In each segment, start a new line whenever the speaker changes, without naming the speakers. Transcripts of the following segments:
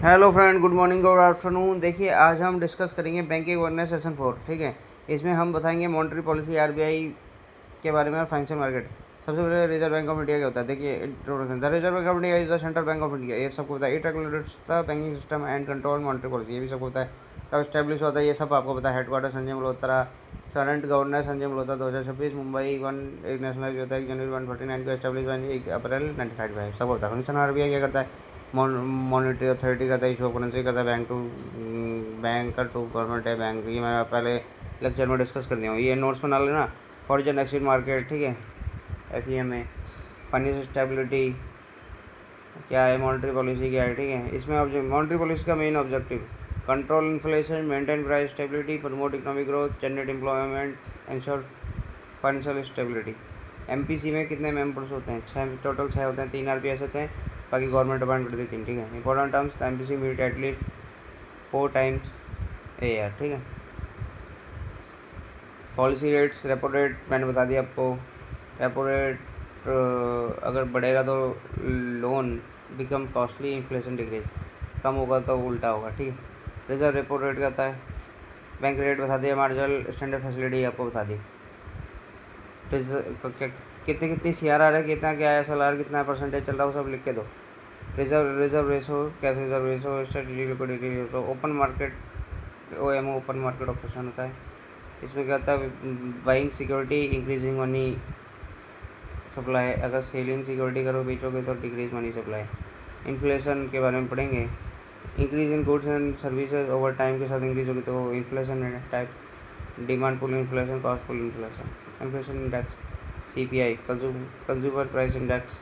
Hello friend, good morning और afternoon. देखिए, आज हम डिस्कस करेंगे बैंकिंग अवेयरनेस सेशन 4। ठीक है। इसमें हम बताएंगे मॉनेटरी पॉलिसी, आरबीआई के बारे में और फाइनेंशियल मार्केट। सबसे पहले रिजर्व बैंक ऑफ इंडिया क्या होता है। देखिए, introduction. The reserve bank of India is the central bank of India. ये सबको पता है। It regulates the banking system and control monetary policy. ये भी सबको पता है। कब स्टैब्लिश होता है ये सब आपको पता है। Headquarter Sanjay Malhotra. Current governor Sanjay Malhotra 2026। Mumbai 1 nationalise होता है 1 जनवरी 149 को एस्टैब्लिश 1 अप्रैल 1935। सब होता है। फंक्शन आरबीआई क्या करता है। मॉनेटरी अथॉरिटी करता है, इशू ऑफ करेंसी करता है। बैंक टू गवर्नमेंट है बैंक। ये मैं पहले लेक्चर में डिस्कस कर दिया हूँ। ये नोट्स बना लेना। फॉरेन एक्सचेंज मार्केट, ठीक है, एफईएम है। फाइनेंशियल स्टेबिलिटी क्या है, मॉनेटरी पॉलिसी क्या है, ठीक है। इसमें मॉनेटरी पॉलिसी का main objective control inflation, maintain price stability, promote economic growth, generate employment, ensure financial stability. MPC में कितने मेंबर्स होते हैं? 6, टोटल 6 होते हैं। 3 आरपीएस होते हैं, बाकी गवर्नमेंट अपॉइंट करती है 3। ठीक है। Important terms, MPC meet at least 4 times a year. ठीक है। पॉलिसी रेट्स, रेपो रेट मैंने बता दिया आपको। रेपो रेट अगर बढ़ेगा तो loan become costly, inflation decrease. कम होगा तो उल्टा होगा। ठीक है। रिजर्व रेपो रेट कहता है। बैंक रेट बता दिया। मार्जिनल स्टैंडर्ड फैसिलिटी आपको बता दी। कितनी कितनी सी आर आर है, कितना क्या है, एस एल आर कितना परसेंटेज चल रहा है, वो सब लिख के दो। रिजर्व रेशो कैसे, रिजर्व रेशो स्ट्रेटजी लिक्विडिटी। तो open market OMO open market operation होता है। इसमें क्या होता है, buying security, increasing money supply. अगर सेलिंग सिक्योरिटी करो, बेचोगे तो डिक्रीज मनी सप्लाई। इन्फ्लेशन के बारे में पढ़ेंगे। Increase in goods and services over time के साथ इंक्रीज होगी तो inflation type. Demand pull inflation, cost pull inflation. Inflation index CPI, consumer price index,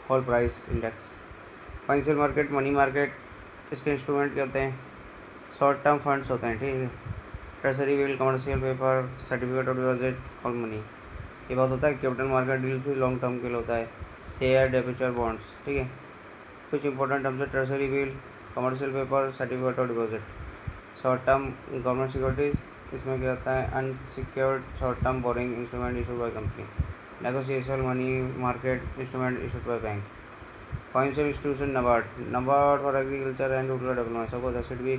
whole price index. Financial market, money market, इसके instrument क्या होते हैं, शॉर्ट टर्म फंड्स होते हैं। ठीक है। Treasury bill, commercial paper, certificate of deposit, call money. ये बात होता है। कैपिटल मार्केट डील भी लॉन्ग टर्म के लिए होता है। Share, debenture, bonds. ठीक है। कुछ इंपॉर्टेंट टर्म्स है। Treasury bill, commercial paper, certificate of deposit. Short term government securities, इसमें क्या होता है, unsecured short term borrowing instrument issued by company. Negotiation money market instrument issued by bank. Financial institution, NABARD for agriculture and rural development. Suppose that should be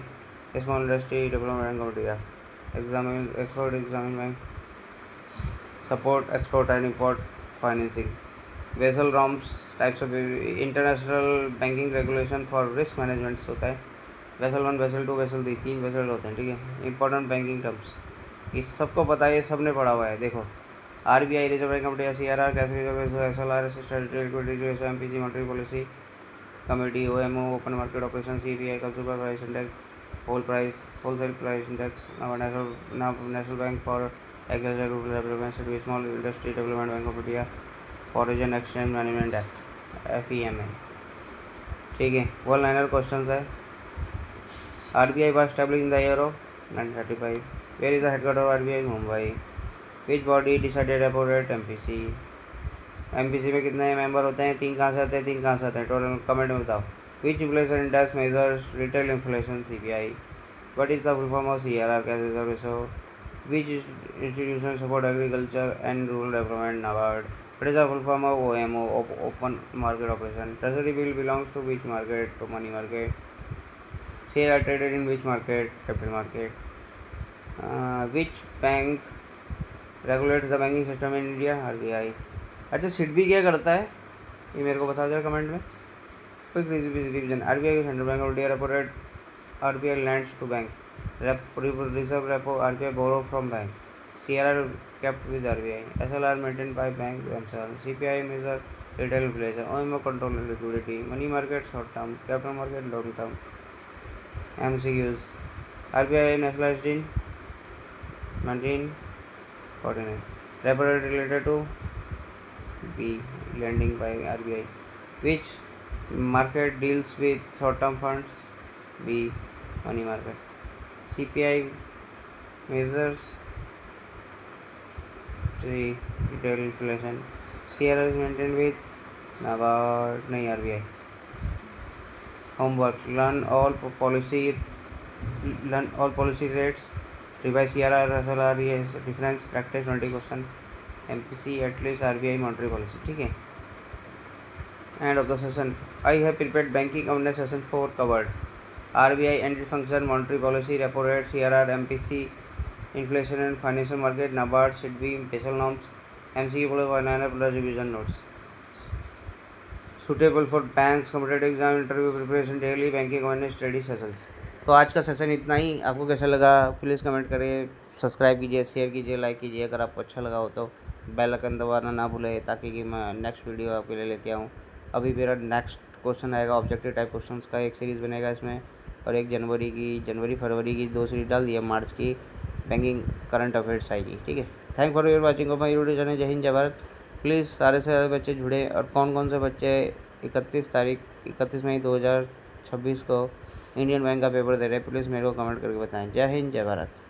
small industry development bank of India. Examine bank, support export and import financing. Vessel ROMs, types of international banking regulation for risk management होता है। Vessel 1, vessel 2, vessel 3, 3 vessel होते हैं। ठीक है। Important banking terms इस सबको पता है, ये सब ने पढ़ा हुआ है। देखो, RBI, reserve bank of India, CRR, cash reserve ratio, SLR, statutory liquidity ratio, MPC, monetary policy committee, OMO open market operation, CPI, consumer price index, wholesale price index. National bank for agriculture rural development, small industry development bank of India, foreign exchange management act, FEMA. ठीक है। 1 liner question है। RBI was established in the year of 1935. Where is the headquarters of RBI? Mumbai. Which body decided repo rate? MPC. MPC में कितने member होते हैं? 3 कहाँ से आते हैं, 3 कहाँ से आते हैं, टोटल कमेंट में बताओ। Which inflation index measures retail inflation? CPI. What is the full form of CRR? Cash reserve ratio. Which institution support agriculture and rural development? NABARD. What is the full form of OMO open market operation? Treasury bill belongs to which market? To money market. Share are traded in which market? Capital market. Which bank regulates the banking system in India? RBI. अच्छा, सिडबी क्या करता है ये मेरे को बता दो comment में। Quick revision. RBI central bank of India. Repo rate, RBI lends to bank. Reserve repo, RBI borrow from bank. CRR kept with RBI. SLR maintained by bank themselves. CPI measure retail inflation. OMO control liquidity. Money market short term. Capital market long term. MCQs. RBI nationalized in 1949. Repo rate related to B. Lending by RBI. Which market deals with short-term funds? B. Money market. CPI measures retail inflation. CRR is maintained with NABARD, नहीं RBI. Homework: learn all policy rates, revise CRR, SLR, reference, practice 20 question, MPC, at least RBI monetary policy. ठीक है। End of the session. I have prepared banking awareness session 4 covered. RBI entry function, monetary policy, repo rate, CRR, MPC, inflation and financial market, NABARD, SIDBI, special norms, MCQ plus 1 plus revision notes. Suitable for banks, competitive exam, interview preparation, daily banking awareness study sessions. तो आज का session इतना ही। आपको कैसा लगा please comment करिए, subscribe कीजिए, share कीजिए, लाइक कीजिए। अगर आपको अच्छा लगा हो तो बेल आइकन दबाना ना भूलें ताकि कि मैं नेक्स्ट वीडियो आपके लिए लेके आऊँ। अभी मेरा नेक्स्ट क्वेश्चन आएगा, ऑब्जेक्टिव टाइप क्वेश्चंस का एक सीरीज़ बनेगा इसमें, और एक जनवरी फरवरी की 2 सीरीज डाल दी है, मार्च की बैंकिंग करंट अफेयर्स आएगी। ठीक है, thank for your watching of my YouTube channel. जय हिंद, जय भारत। प्लीज़ सारे से सारे बच्चे जुड़े, और कौन से बच्चे 31 मई 2026 को इंडियन बैंक का पेपर दे रहे हैं, प्लीज़ मेरे को कमेंट करके बताएं। जय हिंद, जय भारत।